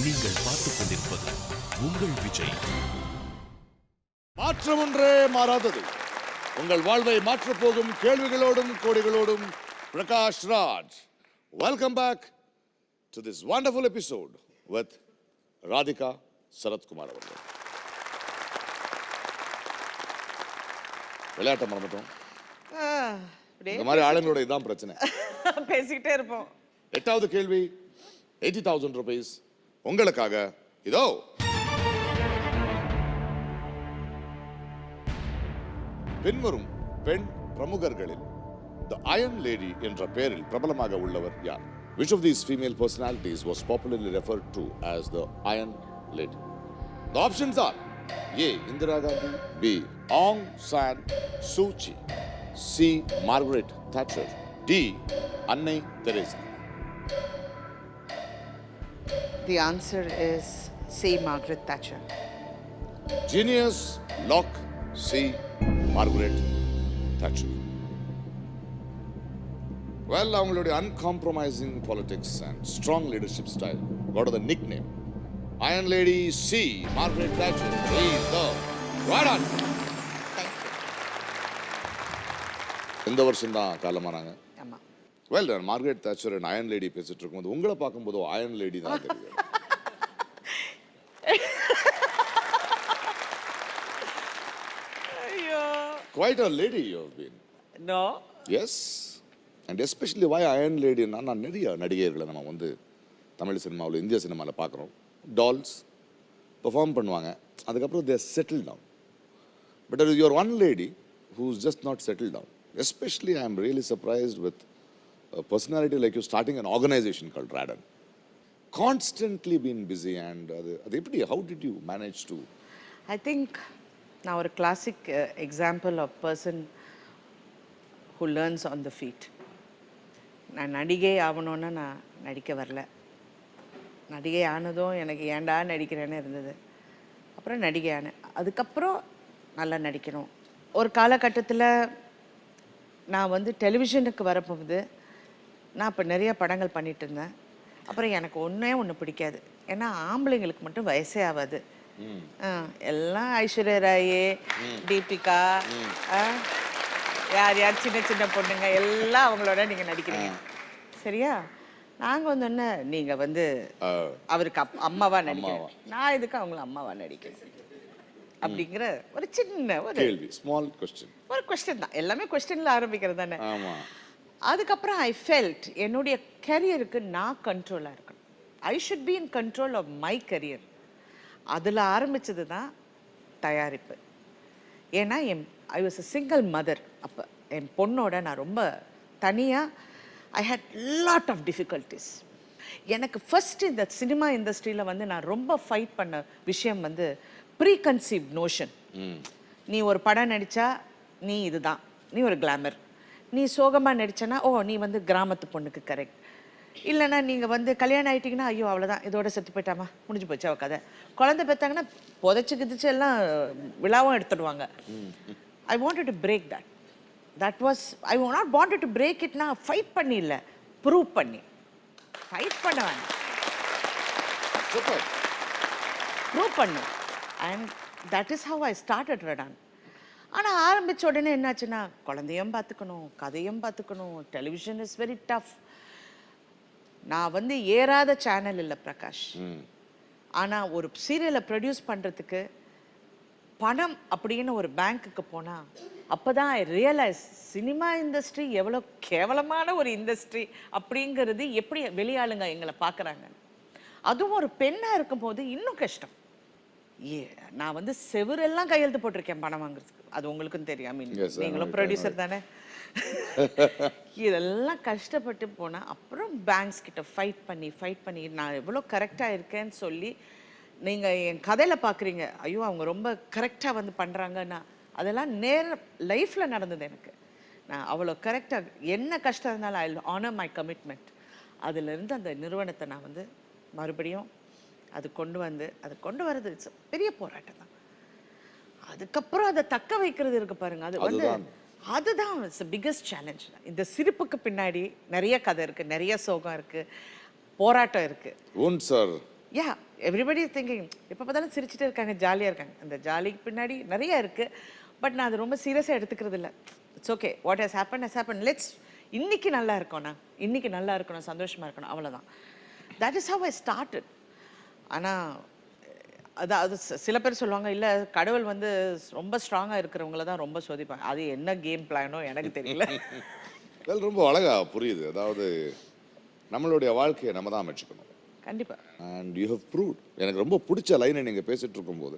நீங்கள் பார்த்துக் கொண்டிருப்பது உங்கள் விஜய். மாற்றம் ஒன்றே மாறாதது. உங்கள் வாழ்வை மாற்றப் போகும் கேள்விகளோடும் கோடிகளோடும் Prakash Raj. Welcome back to this wonderful episode with Radhika Sarathkumar அவர்கள். விளையாட்டை மறந்துட்டோம். இந்த மாதிரி ஆளுங்களோட இதான் பிரச்சனை. பேசிக்கிட்டே இருப்போம். 8வது கேள்வி 80,000 rupees உங்களுக்காக இதோ. பின்வரும் பெண் பிரமுகர்களில் The Iron Lady என்ற பெயரில் பிரபலமாக உள்ளவர் யார்? Which of these female personalities was popularly referred to as the Iron Lady? The options are A. Indira Gandhi, B. Aung San Suu Kyi, C. Margaret Thatcher, D. Annai Teresa. The answer is C. Margaret Thatcher. Genius, lock, C. Margaret Thatcher. Well, அவங்களுடைய uncompromising politics and strong leadership style got the nickname Iron Lady. C. Margaret Thatcher is the right answer. Thank you. இந்த வருஷம் தான் காலமானாங்க. ஆமா. Well done. Margaret Thatcher and iron lady பேசிட்டு இருக்கும்போது உங்களை பார்க்கும்போது iron lady தான் தெரியுது. ஐயோ. Quite a lady you have been. No. Yes. And especially why Iron Lady நான் நிறைய நடிகைகளை நம்ம வந்து தமிழ் சினிமாவில் இந்திய சினிமாவில் பார்க்குறோம். டால்ஸ் பெர்ஃபார்ம் பண்ணுவாங்க, அதுக்கப்புறம் they settle down. But you are one lady who's just not settled down. Especially I am really surprised with a personality like you starting an organization called Radon. Constantly been busy and அது எப்படி, how did you manage to? I think நான் ஒரு classic example of person who learns on the feet. நான் நடிகை ஆகணுன்னா நான் நடிக்க வரல. நடிகை ஆனதும் எனக்கு ஏன்டா நடிக்கிறேன்னு இருந்தது. அப்புறம் நடிகை ஆனேன். அதுக்கப்புறம் நல்லா நடிக்கணும். ஒரு காலகட்டத்தில் நான் வந்து டெலிவிஷனுக்கு வரப்போகுது. நான் இப்போ நிறைய படங்கள் பண்ணிட்டு இருந்தேன். அப்புறம் எனக்கு ஒன்று பிடிக்காது. ஏன்னா ஆம்பளைங்களுக்கு மட்டும் வயசே ஆகாது. எல்லாம் ஐஸ்வர்யா ராய், தீபிகா, யார் சின்ன சின்ன பொண்ணுங்க எல்லாம் அவங்களோட நீங்கள் நடிக்கிறீங்க. சரியா? நாங்கள் வந்து என்ன, நீங்கள் வந்து அவருக்கு அம்மாவா நடிக்கிறேன், நான் இதுக்கு அவங்கள அம்மாவா நடிக்கிறேன் அப்படிங்கிற ஒரு சின்ன ஒரு கேள்வி, ஸ்மால் கொஸ்டின், ஒரு கொஸ்டின் தான். எல்லாமே கொஸ்டின்ல ஆரம்பிக்கிறது தானே. அதுக்கப்புறம் ஐ ஃபெல்ட் என்னுடைய கரியருக்கு நான் கண்ட்ரோலாக இருக்கணும். I should be in control of my career. அதில் ஆரம்பித்தது தான் தயாரிப்பு. ஏன்னா I was a single mother. அப்போ என் பொண்ணோட நான் ரொம்ப தனியாக I had lot of difficulties. எனக்கு ஃபஸ்ட்டு இந்த சினிமா இண்டஸ்ட்ரியில் வந்து நான் ரொம்ப ஃபைட் பண்ண விஷயம் வந்து ப்ரீ கன்சீவ் நோஷன். நீ ஒரு படம் நடித்தா நீ இதுதான், நீ ஒரு கிளாமர். நீ சோகமாக நடிச்சனா ஓ நீ வந்து கிராமத்து பொண்ணுக்கு கரெக்ட். இல்லைன்னா நீங்கள் வந்து கல்யாணம் ஆகிட்டிங்கன்னா ஐயோ அவ்வளோதான், இதோட செத்து போயிட்டாமா, முடிஞ்சு போச்சு அவ கதை. குழந்தை பெற்றாங்கன்னா புதைச்சி கிதிச்சு எல்லாம் விழாவும் எடுத்துடுவாங்க. I wanted to break that. That was I not wanted to break it. நான் ஃபைட் பண்ணி இல்லை, ப்ரூவ் பண்ணி ஃபைட் பண்ணுவேன், ப்ரூவ் பண்ணு. And that is how I started Radaan. ஆனால் ஆரம்பித்த உடனே என்னாச்சுன்னா குழந்தையும் பார்த்துக்கணும், கதையும் பார்த்துக்கணும். Television is very tough. நான் வந்து ஏறாத சேனல் இல்லை பிரகாஷ். ஆனால் ஒரு சீரியலை ப்ரொடியூஸ் பண்ணுறதுக்கு பணம் அப்படின்னு ஒரு பேங்க்குக்கு போனால் அப்போ தான் ஐ ரியலைஸ் சினிமா இண்டஸ்ட்ரி எவ்வளோ கேவலமான ஒரு இண்டஸ்ட்ரி அப்படிங்கிறது, எப்படி வெளியாளுங்க எங்களை பார்க்குறாங்க. அதுவும் ஒரு பெண்ணாக இருக்கும்போது இன்னும் கஷ்டம். நான் வந்து செவரெல்லாம் கையெழுத்து போட்டிருக்கேன் பணம் வாங்குறதுக்கு. அது உங்களுக்கும் தெரியும். நீங்களும் ப்ரொடியூசர் தானே. இதெல்லாம் கஷ்டப்பட்டு போனால் அப்புறம் பேங்க்ஸ் கிட்ட ஃபைட் பண்ணி நான் எவ்வளோ கரெக்டாக இருக்கேன்னு சொல்லி நீங்கள் என் கதையில் பார்க்குறீங்க, ஐயோ அவங்க ரொம்ப கரெக்டாக வந்து பண்ணுறாங்கன்னா அதெல்லாம் லைஃப்பில் நடந்தது எனக்கு. நான் அவ்வளோ கரெக்டாக என்ன கஷ்டம் இருந்தாலும் ஐ ஆனர் மை கமிட்மெண்ட். அதிலிருந்து அந்த நிறுவனத்தை நான் வந்து மறுபடியும் அது கொண்டு வர்றது பெரிய போராட்டம் தான். அதுக்கப்புறம் அதை தக்க வைக்கிறது இருக்கு பாருங்க, அது வந்து அதுதான் பிக்கஸ்ட் சேலஞ்ச். இந்த சிரிப்புக்கு பின்னாடி நிறைய கதை இருக்கு, நிறைய சோகம் இருக்கு, போராட்டம் இருக்கு. சார் யா எவ்ரிபடி திங்கிங் எப்போ பார்த்தாலும் சிரிச்சுட்டே இருக்காங்க, ஜாலியாக இருக்காங்க. அந்த ஜாலிக்கு பின்னாடி நிறைய இருக்குது. பட் நான் அது ரொம்ப சீரியஸாக எடுத்துக்கிறது இல்லை. It's okay, what has happen let's இன்னைக்கு நல்லா இருக்கணும், இன்னைக்கு நல்லா இருக்கணும், சந்தோஷமாக இருக்கணும், அவ்வளோதான். That is how I started. ஆனால் அது சில பேர் சொல்லுவாங்க, இல்லை கடவுள் வந்து ரொம்ப ஸ்ட்ராங்காக இருக்கிறவங்கள தான் ரொம்ப சோதிப்பாங்க. அது என்ன கேம் பிளானோ எனக்கு தெரியல. வெல், ரொம்ப அழகா புரியுது. அதாவது நம்மளுடைய வாழ்க்கையை நம்ம தான் அமைச்சுக்கணும். கண்டிப்பாக. And you have proved. எனக்கு ரொம்ப பிடிச்ச லைனை நீங்கள் பேசிட்டு இருக்கும்போது,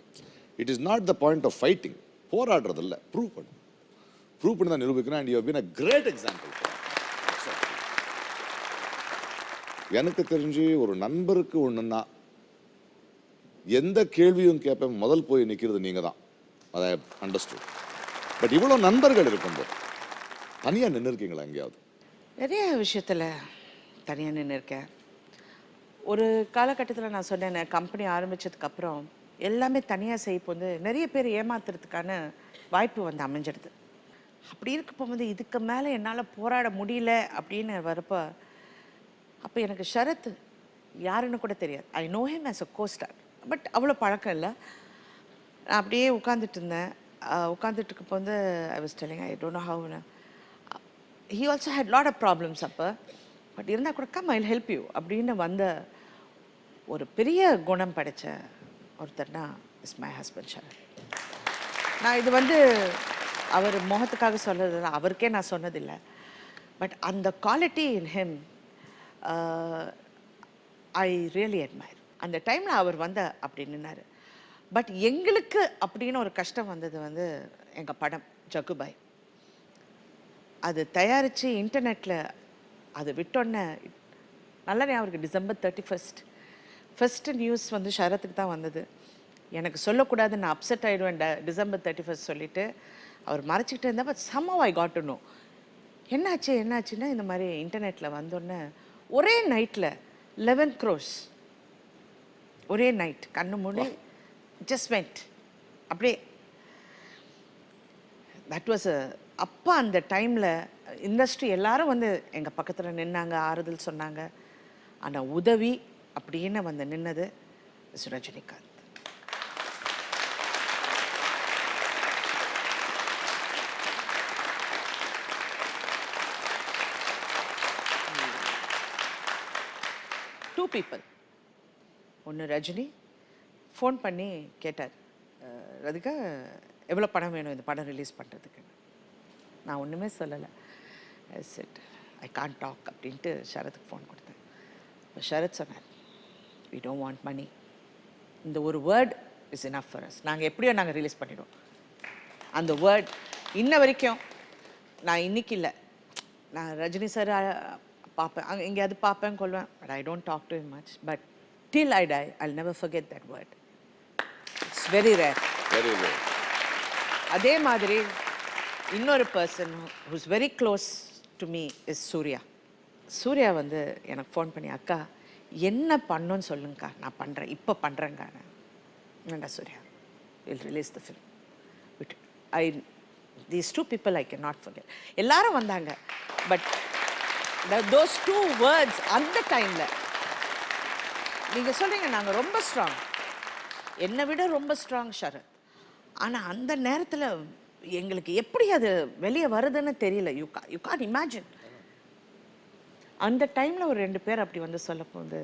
it is not the point of fighting, போராடுறது இல்லை, ப்ரூவ் பண்ணணும். ப்ரூவ் பண்ணி தான் நிரூபிக்கணும். And you have been a great example. எனக்கு தெரிஞ்சு ஒரு நண்பருக்கு ஒன்றுன்னா எந்த கேள்வியும் கேட்பேன், முதல் போய் நிற்கிறது நீங்கள் தான். அதை அண்டர்ஸ்டுட். பட் இவ்வளோ நண்பர்கள் இருக்கும்போது தனியாக நின்று இருக்கீங்களா எங்கேயாவது? நிறைய விஷயத்தில் தனியாக நின்று இருக்கேன். ஒரு காலகட்டத்தில் நான் சொன்னேன், கம்பெனி ஆரம்பித்ததுக்கப்புறம் எல்லாமே தனியாக செய்ய போது நிறைய பேர் ஏமாத்துறதுக்கான வாய்ப்பு வந்து அமைஞ்சிடுது. அப்படி இருக்க போகும்போது இதுக்கு மேலே என்னால் போராட முடியல அப்படின்னு வரப்போ, அப்போ எனக்கு ஷரத் யாருன்னு கூட தெரியாது. I know him as a co-star, but அவ்வளோ பழக்கம் இல்லை. நான் அப்படியே உட்காந்துட்டு இருந்தேன். உட்காந்துட்டு இருக்கப்போ வந்து I was telling, I don't know how. He also had lot of problems அப்போ. பட் இருந்தால் கூட come I will help you அப்படின்னு வந்த ஒரு பெரிய குணம் படைத்த ஒருத்தர்னா இஸ் மை ஹஸ்பண்ட் ஷரத். நான் இது வந்து அவர் முகத்துக்காக சொன்னதில்லை, அவருக்கே நான் சொன்னதில்லை. பட் அந்த quality in him I really admire. அந்த டைமில் அவர் வந்த அப்படி நின்னார். பட் எங்களுக்கு அப்படின்னு ஒரு கஷ்டம் வந்தது வந்து எங்கள் படம் ஜக்குபாய். அது தயாரித்து இன்டர்நெட்டில் அது விட்டோன்னே நல்லா ஞாபகம், December 31 ஃபஸ்ட்டு நியூஸ் வந்து ஷரத்துக்கு தான் வந்தது. எனக்கு சொல்லக்கூடாது, நான் அப்செட் ஆகிடுவேன் December 31 சொல்லிவிட்டு அவர் மறைச்சிக்கிட்டு இருந்தால். But somehow I got to know. என்னாச்சுன்னா இந்த மாதிரி இன்டர்நெட்டில் வந்தோடனே ஒரே நைட்டில் 11 crores ஒரே நைட் கண்ணு மூடி ஜஸ்ட் வெண்ட் அப்படியே. தட் வாஸ் அப்போ அந்த டைமில் இண்டஸ்ட்ரி எல்லாரும் வந்து எங்கள் பக்கத்தில் நின்னாங்க, ஆறுதல் சொன்னாங்க. ஆனால் உதவி அப்படின்னு வந்து நின்னது ரஜினிகாந்த். Two people. ஒன்று ரஜினி ஃபோன் பண்ணி கேட்டார், ராதிகா எவ்வளோ பணம் வேணும் இந்த படம் ரிலீஸ் பண்ணுறதுக்கு. நான் ஒன்றுமே சொல்லலை. செட் ஐ கான்ட் டாக் அப்படின்ட்டு ஷரத்துக்கு ஃபோன் கொடுத்தேன். இப்போ ஷரத் சொன்னார், வி டோன்ட் வாண்ட் மணி, இந்த ஒரு word is enough for us, நாங்கள் எப்படியோ நாங்கள் ரிலீஸ் பண்ணிவிடுவோம். அந்த வேர்ட் இன்ன வரைக்கும் நான் இன்னைக்கு இல்லை, நான் ரஜினி சார் பார்ப்பேன், அங்கே எங்கேயாவது பார்ப்பேன் கொள்வேன், but I don't talk to him much. But till I die I will never forget that word. It's very rare. Very rare. அதே மாதிரி இன்னொரு person who's very close to me is Surya. Surya வந்து எனக்கு ஃபோன் பண்ணி, அக்கா என்ன பண்ணுன்னு சொல்லுங்கக்கா, நான் பண்ணுறேன், இப்போ பண்ணுறேங்க. என்னடா Surya, will release the film. But these two people I can not forget. எல்லாரும் வந்தாங்க, பட் தோஸ் டூ வேர்ட்ஸ் அந்த டைமில் நீங்கள் சொல்கிறீங்க நாங்கள் ரொம்ப ஸ்ட்ராங், என்னை விட ரொம்ப ஸ்ட்ராங் ஷரத். ஆனால் அந்த நேரத்தில் எங்களுக்கு எப்படி அது வெளியே வருதுன்னு தெரியல. You can't imagine. அந்த டைமில் ஒரு 2 பேர் அப்படி வந்து சொல்ல போது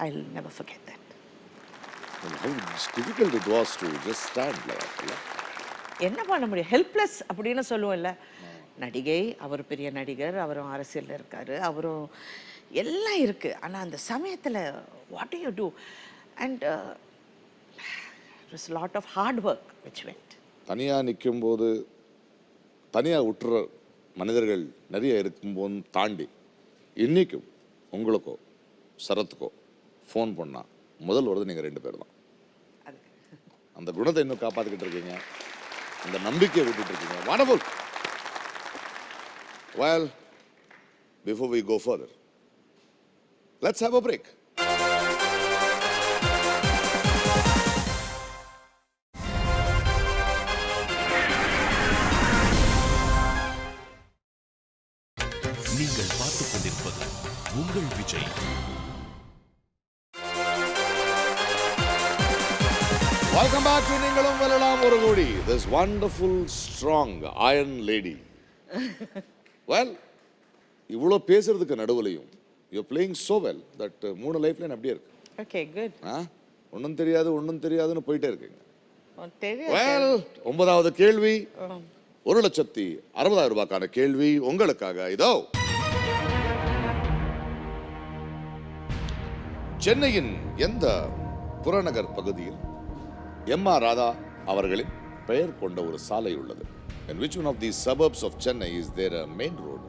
ஐ will never forget that. Difficult it was to just stand like that. என்ன பண்ண முடியும், ஹெல்ப்லெஸ் அப்படின்னு சொல்லுவோம்ல. நடிகை, அவர் பெரிய நடிகர், அவரும் அரசியலில் இருக்கார், அவரும் எல்லாம் இருக்குது. ஆனால் அந்த சமயத்தில் what do you do? And it was lot of hard work which went. தனியாக நிற்கும்போது தனியாக விட்டுற மனிதர்கள் நிறைய இருக்கும்போது தாண்டி இன்றைக்கும் உங்களுக்கோ சரத்துக்கோ ஃபோன் பண்ணால் முதல் வருது நீங்கள் 2 பேர் தான். அந்த குணத்தை இன்னும் காப்பாற்றிக்கிட்டு இருக்கீங்க, அந்த நம்பிக்கையை விட்டுட்டு இருக்கீங்க. Wonderful. Well, before we go further, let's have a break. நீங்கள் பார்த்துக் கொண்டிருப்பது உங்கள் விஜய். வெல்கம் பேக் டு நீங்களும் வெல்லலாம் ஒரு கோடி. This wonderful strong iron lady. Well, இவ்வளோ பேசுறதுக்கு நடுவுலையும் you playing so well that 3 lifeline அப்படியே இருக்கு. Okay good. ஒன்றும் தெரியாது ஒன்றும் தெரியாதுன்னு போயிட்டே இருக்குங்க. தெரியும். வெல், 9வது கேள்வி 1,60,60,000 ரூபாய்க்கான கேள்வி உங்களுக்காக இதோ. சென்னையின் எந்த புறநகர் பகுதியில் எம்.ஆர். ராதா அவர்களின் பெயர் கொண்ட ஒரு சாலை உள்ளது? In which one of these suburbs of Chennai is there a main road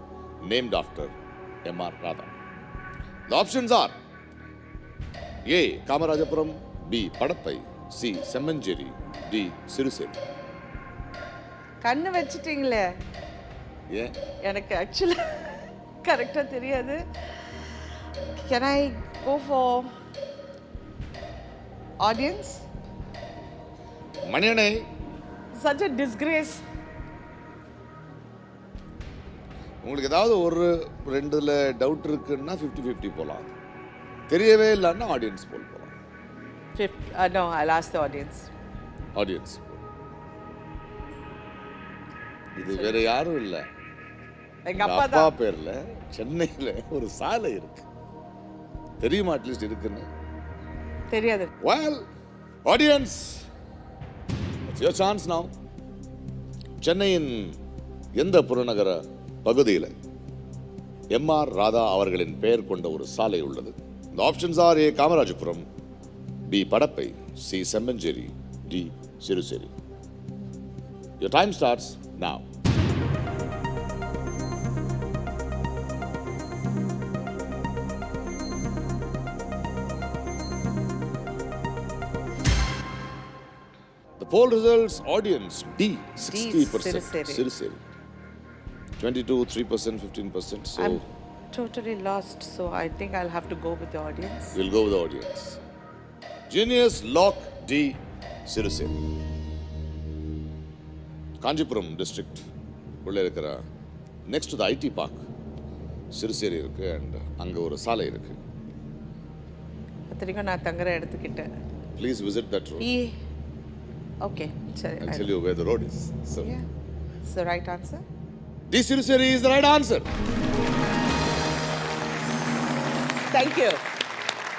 named after M.R. Radha? The options are A. Kamarajapuram, B. Padappai, C. Semanjeri, D. Siruseri. கண்ணு வச்சிட்டீங்களே. ஏன்? எனக்கு ஆக்சுவலி கரெக்டா தெரியாது. Can I go for audience? மணியனை, Such a disgrace. உங்களுக்கு ஏதாவது ஒரு 2ல doubt இருக்குன்னா 50-50 போகலாம். தெரியவே இல்லைன்னா ஆடியன்ஸ் போல் போகலாம். No, I'll ask the audience. Audience இது வேற யாரும் இல்லை, எங்க எங்க அப்பா அப்பா தான். பேர்ல சென்னையில ஒரு சாலை இருக்கு. தெரியுமா அட்லீஸ்ட் இருக்குன்னு? தெரியாது. Well, audience it's your chance நவ. சென்னையின் எந்த புறநகர பகுதியில் எம்.ஆர். ராதா அவர்களின் பெயர் கொண்ட ஒரு சாலை உள்ளது? The options are A. Kamarajapuram, B. Padappai, C. Semmancheri, D. Siruseri. Your time starts now. The poll results, audience D, 60%. Siruseri. 22, 3%, 15%. So I'm totally lost, so I think I'll have to go with the audience. we'll go with the audience. Genius lock D, Siruseri. Kanchipuram district உள்ள இருக்கிற next to the IT park Siruseri இருக்கு and அங்கே ஒரு சாலை இருக்கு. அத்தனைக்கும் நான் தங்குற இடத்துக்கிட்ட. Please visit that road. Okay, சரி. I'll tell you where the road is. So, Yeah, it's the right answer. D. Siruseri is the right answer. Thank you.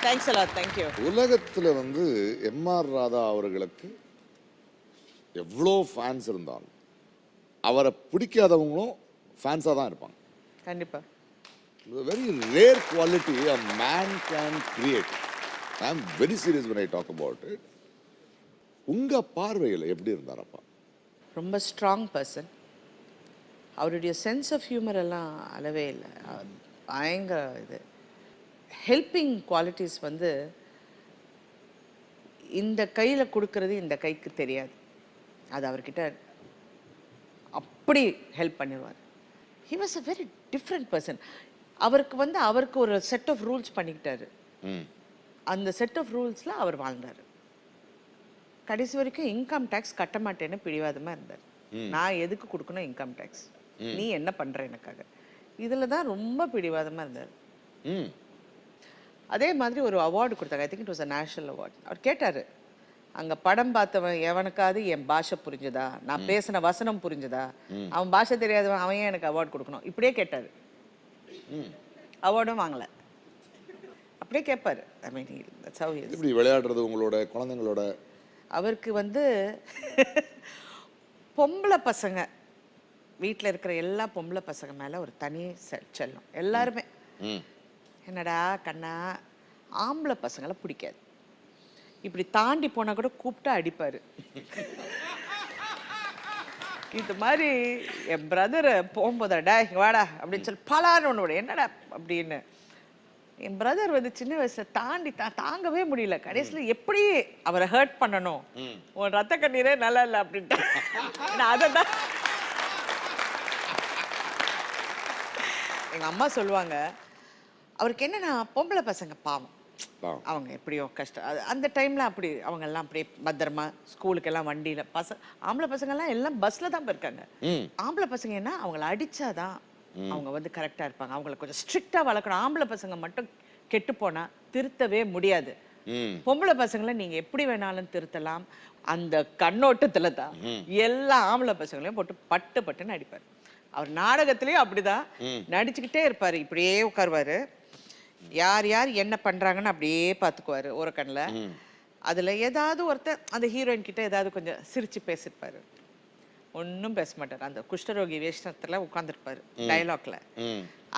Thanks a lot. Thank you. உலகத்தில் வந்து MR. Radha அவர்களுக்கு எவ்வளோ fans இருந்தாலும் அவரை பிடிக்காதவங்களும் ஃபேன்ஸாக தான் இருப்பாங்க. கண்டிப்பா. Very rare quality a man can create. I am very serious when I talk about it. உங்க பார்வையில் எப்படி இருந்தாரப்பா? ரொம்ப ஸ்ட்ராங் பர்சன். அவருடைய சென்ஸ் ஆஃப் ஹியூமர் எல்லாம் அளவே இல்லை. பயங்கர இது ஹெல்பிங் குவாலிட்டிஸ் வந்து இந்த கையில் கொடுக்கறது இந்த கைக்கு தெரியாது. அது அவர்கிட்ட அப்படி ஹெல்ப் பண்ணிடுவார். He was a very different person. அவருக்கு ஒரு செட் ஆஃப் ரூல்ஸ் பண்ணிக்கிட்டாரு. அந்த செட் ஆஃப் ரூல்ஸில் அவர் வாழ்ந்தார். கடைசி வரைக்கும் இன்கம் டேக்ஸ் கட்ட மாட்டேன்னு பிடிவாதமாக இருந்தார். நான் எதுக்கு கொடுக்கணும் இன்கம் டேக்ஸ், நீ என்ன பண்ணுற எனக்காக, இதில் தான் ரொம்ப பிடிவாதமாக இருந்தார். அதே மாதிரி ஒரு அவார்டு கொடுத்தாங்க. I think it was a national award. அவர் கேட்டார், அங்கே படம் பார்த்தவன் எவனுக்காவது என் பாஷை புரிஞ்சுதா, நான் பேசின வசனம் புரிஞ்சுதா, அவன் பாஷை தெரியாதவன் அவன் ஏன் எனக்கு அவார்டு கொடுக்கணும், இப்படியே கேட்டார். அவார்டும் வாங்கலை, அப்படியே கேட்பார். I mean that's how he is. இப்படி விளையாடுறது உங்களோட குழந்தைங்களோட அவருக்கு வந்து பொம்பளை பசங்க வீட்டில் இருக்கிற எல்லா பொம்பளை பசங்க மேலே ஒரு தனி செல்லம். எல்லாருமே என்னடா கண்ணா, ஆம்பளை பசங்களை பிடிக்காது. இப்படி தாண்டி போனால் கூட கூப்பிட்டா அடிப்பார். இது மாதிரி என் பிரதரை போகும்போதாடா வாடா அப்படின்னு சொல்லி பலான்னு ஒன்று என்னடா அப்படின்னு. என் பிரதர் வந்து சின்ன வயசுல தாண்டி தாங்கவே முடியல. கடைசியில் எப்படி அவரை ஹர்ட் பண்ணணும், உன் ரத்த கண்ணீரே நல்லா இல்லை அப்படின்ட்டு அதை தான் எங்கள் அம்மா சொல்லுவாங்க. அவருக்கு என்னன்னா பொம்பளை பசங்க பாவம், அவங்க எப்படியோ கஷ்டம். அந்த டைமில் அப்படி அவங்கெல்லாம் அப்படியே பத்திரமா ஸ்கூலுக்கெல்லாம் வண்டியில் ஆம்பளை பசங்கள்லாம் எல்லாம் பஸ்ஸில் தான் போயிருக்காங்க. ஆம்பளை பசங்க என்ன அவங்கள அடித்தாதான் அவங்க வந்து கரெக்டாக இருப்பாங்க. அவங்கள கொஞ்சம் ஸ்ட்ரிக்டாக வளர்க்கணும். ஆம்பளை பசங்க மட்டும் கெட்டு போனால் திருத்தவே முடியாது. பொம்பளை பசங்களை நீங்க எப்படி வேணாலும் திருத்தலாம் அந்த கண்ணோட்டத்துல தான் எல்லா ஆம்பளை பசங்களையும் போட்டு பட்டு பட்டுன்னு அடிப்பார். அவர் நாடகத்திலயும் அப்படிதான் நடிச்சுக்கிட்டே இருப்பாரு. இப்படியே உட்காருவாரு, யார் யார் என்ன பண்றாங்கன்னு அப்படியே பார்த்துக்குவாரு ஒரு கண்ணில். அதுல ஏதாவது ஒருத்தர் அந்த ஹீரோயின் கிட்ட ஏதாவது கொஞ்சம் சிரிச்சு பேசிருப்பாரு, ஒன்றும் பேச மாட்டார். அந்த குஷ்டரோகி வேஷத்துல உட்காந்துருப்பாரு டயலாக்ல.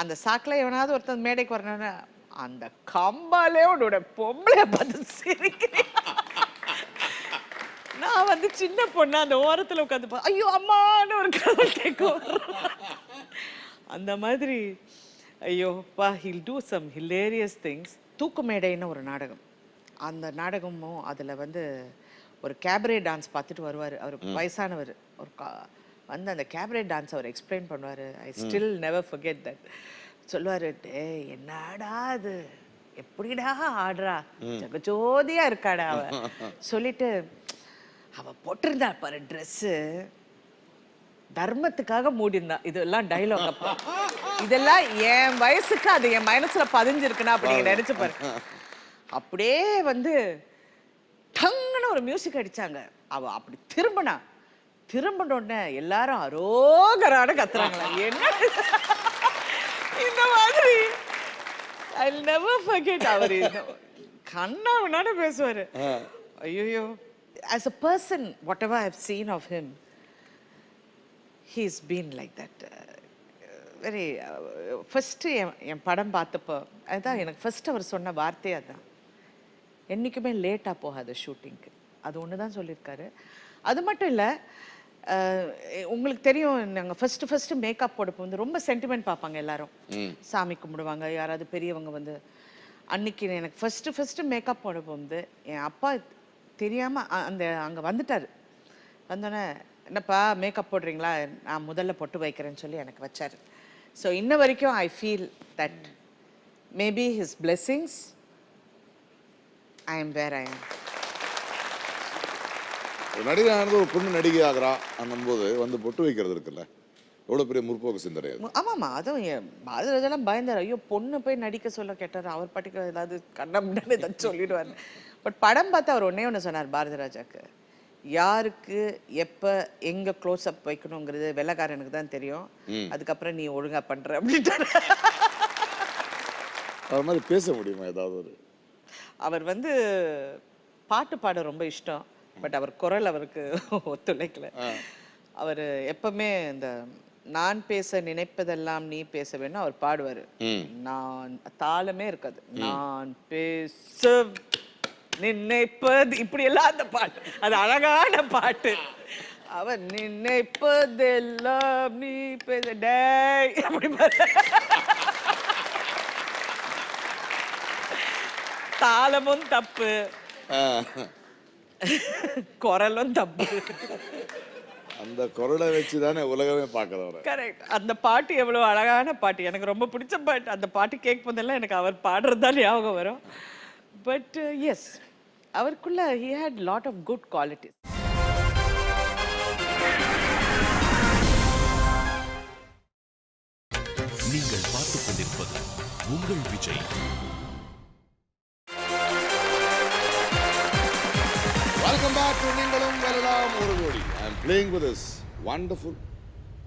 அந்த சாக்கில் எவனாவது ஒருத்தர் மேடைக்கு வரணும்னா அந்த கம்பாலே உன்னோட பொம்பளை பார்த்து சிரிக்கிறேன். நான் வந்து சின்ன பொண்ணு அந்த ஓரத்துல உட்காந்து ஐயோ அம்மான்னு ஒரு கதை கேட்கும். அந்த மாதிரி ஐயோ பா, he'll do some hilarious things. தூக்கு மேடைன்னு ஒரு நாடகம். அந்த நாடகமும் அதில் வந்து ஒரு கேபரே டான்ஸ் பார்த்துட்டு வருவார். அவர் வயசானவர். ஒரு வந்து அந்த கேபரே டான்ஸ் அவர் எக்ஸ்பிளைன் பண்ணுவார். I still never forget that. சொல்லுவார், டே என்னடா அது, எப்படிடா ஆடுறா, ஜகஜோதியா இருக்காடா அவ. சொல்லிட்டு அவ போட்டிருந்தா பாரு ட்ரெஸ்ஸு, தர்மத்துக்காக மூடிருந்தா. இதெல்லாம் டைலாக். அப்போ இதெல்லாம் என் வயசுக்கு அது என் மனசுல பதிஞ்சிருக்குன்னா அப்படி நீங்க நினைச்சு பாரு. அப்படியே வந்து டங்குன்னு ஒரு மியூசிக் அடிச்சாங்க. அவ அப்படி திரும்பின உடனே எல்லாரும் அரோகரான கத்துறாங்களா. என்ன இந்த மாதிரி I'll never forget. அவர் கண்ணாவனான பேசுவாரு. ஐயோ, as a person, whatever I've seen of him, he's been like that. Very first என் படம் பார்த்தப்போ அதுதான் எனக்கு ஃபர்ஸ்ட் அவர் சொன்ன வார்த்தையே அதுதான், என்றைக்குமே லேட்டாக போகாது ஷூட்டிங்க்கு. அது ஒன்று தான் சொல்லியிருக்காரு. அது மட்டும் இல்லை, உங்களுக்கு தெரியும், நாங்கள் ஃபர்ஸ்ட் மேக்கப் போடப்போ வந்து ரொம்ப சென்டிமெண்ட் பார்ப்பாங்க எல்லாரும். சாமி கும்பிடுவாங்க, யாராவது பெரியவங்க வந்து. அன்னைக்கு எனக்கு ஃபர்ஸ்ட் மேக்கப் போடப்போ வந்து என் அப்பா தெரியாமல் அங்கே வந்துட்டார். வந்தோடனே, என்னப்பா மேக்கப் போடுறீங்களா, நான் முதல்ல பொட்டு வைக்கிறேன்னு சொல்லி எனக்கு வச்சார். ஸோ இன்ன வரைக்கும் I feel that maybe his blessings I am where I am. ஒரு நடிகை ஒரு பொண்ணு நடிகை ஆகிறா அன்னும்போது வந்து பொட்டு வைக்கிறது இருக்குல்ல, எவ்வளோ பெரிய முற்போக்கு சிந்தனை. ஆமாம்மா, அதுவும் பாரதிராஜெல்லாம் பயந்தார். ஐயோ பொண்ணு போய் நடிக்க சொல்ல கேட்டார். அவர் பாட்டுக்கு ஏதாவது கண்ணம்னு ஏதாவது சொல்லிடுவார். பட் படம் பார்த்து அவர் ஒன்னே சொன்னார் பாரதிராஜாக்கு, யாருக்கு எப்போ எங்கே க்ளோஸ்அப் வைக்கணுங்கிறது வெள்ளைக்காரனுக்கு தான் தெரியும், அதுக்கப்புறம் நீ ஒழுங்கா பண்ற அப்படின்ட்டு. அது மாதிரி பேச முடியுமா ஏதாவது? அவர் வந்து பாட்டு பாட ரொம்ப இஷ்டம். பட் அவர் குரல் அவருக்கு ஒத்துழைக்கல. அவர் எப்பவுமே இந்த நான் பேச நினைப்பதெல்லாம் நீ பேச வேணும் அவர் பாடுவார். நான் தாளமே இருக்காது. நான் பேச நினைப்பது இப்படி எல்லாம் அந்த பாட்டு, அது அழகான பாட்டு. அவர் நினைப்பதெல்லாம் நீ பேச டேய் அப்படி தாளமும் தப்பு, குரலும் தப்பு. அந்த குரலை வச்சு தானே உலகமே பார்க்கறவர். கரெக்ட். அந்த பாட்டு எவ்வளவு அழகான பாட்டு, எனக்கு ரொம்ப பிடிச்ச பாட்டு. அந்த பாட்டு கேட்கும் போதெல்லாம் எனக்கு அவர் பாடுறது தான் ஞாபகம் வரும். பட் எஸ், அவருக்குள்ள he had lot of good qualities. நீங்கள் பார்த்துக் கொண்டிருப்பது உங்கள் விஜய். Welcome back to நீங்களும் வெல்லலாம் ஒரு கோடி. I am playing with this wonderful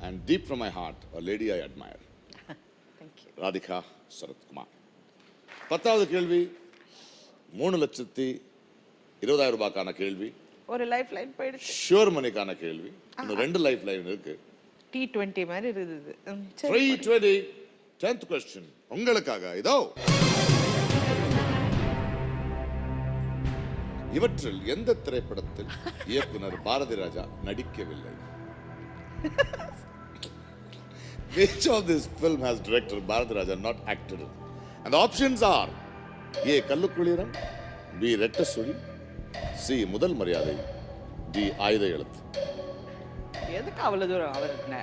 and deep from my heart a lady I admire. Thank you. Radhika Sarathkumar. 10வது கேள்வி 3,20,000 ரூபாய்க்கான கேள்வி. ஒரு லைஃப் லைன் போயிடுச்சு. ஷூர் மணிக்கான கேள்வி. இன்னும் 2 லைஃப் லைன் இருக்கு. T20 மாதிரி இருக்குது. 320 10th question உங்களுக்காக இதோ. இவற்றில் எந்த திரைப்படத்தில் இயக்குனர் Bharathiraja நடிக்கவில்லை? Which of this film has director Bharadiraja not acted in? And the options are A. கல்லுக்குளிரம், B. ரெட்ட சுழி, C. முதல் மரியாதை, D. ஆயுத எழுத்து. எதுக்கு அவ்வளவு தூரம்?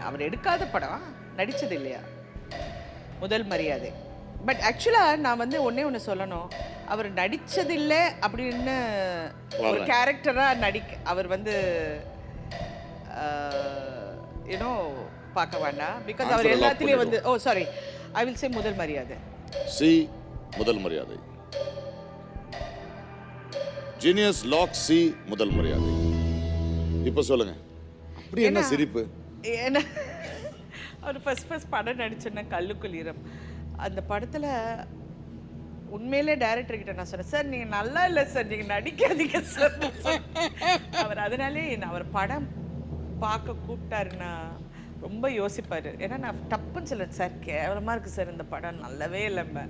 அவர் எடுக்காத படம் நடிச்சது இல்லையா? முதல் மரியாதை. பட் ஆக்சுவலா நான் வந்து ஒண்ணு சொல்லணும், அவர் நடிச்சதில்லை அப்படின்னு ஒரு கேரக்டரா அவர் வந்து யூனோ பார்க்க வேண்டாம். பிகாஸ் அவர் எல்லாத்துலயும் வந்து சாரி ஐ வில் சே முதல் மரியாதை. சி முதல் மரியாதை. ஜீனியஸ் லாக் சி முதல் மரியாதை. இப்போ சொல்லுங்க, அப்படி என்ன சிரிப்பு? ஏன்னா அவர் ஃபர்ஸ்ட் படம் நடிச்சேன்னா கல்லுக்குள்ளீரம். அந்த படத்துல உண்மையிலே டைரக்டர் கிட்ட நான் சொன்னேன், சார் நீங்க நல்லா இல்லை சார், நீங்க நடிக்காதீங்க சார். அவர் அதனாலே அவர் படம் பார்க்க கூப்பிட்டாருன்னா ரொம்ப யோசிப்பாரு. ஏன்னா நான் டப்புன்னு சொல்லுவேன், சார் கேவலமா இருக்கு சார் இந்த படம், நல்லாவே இல்லைம்ப.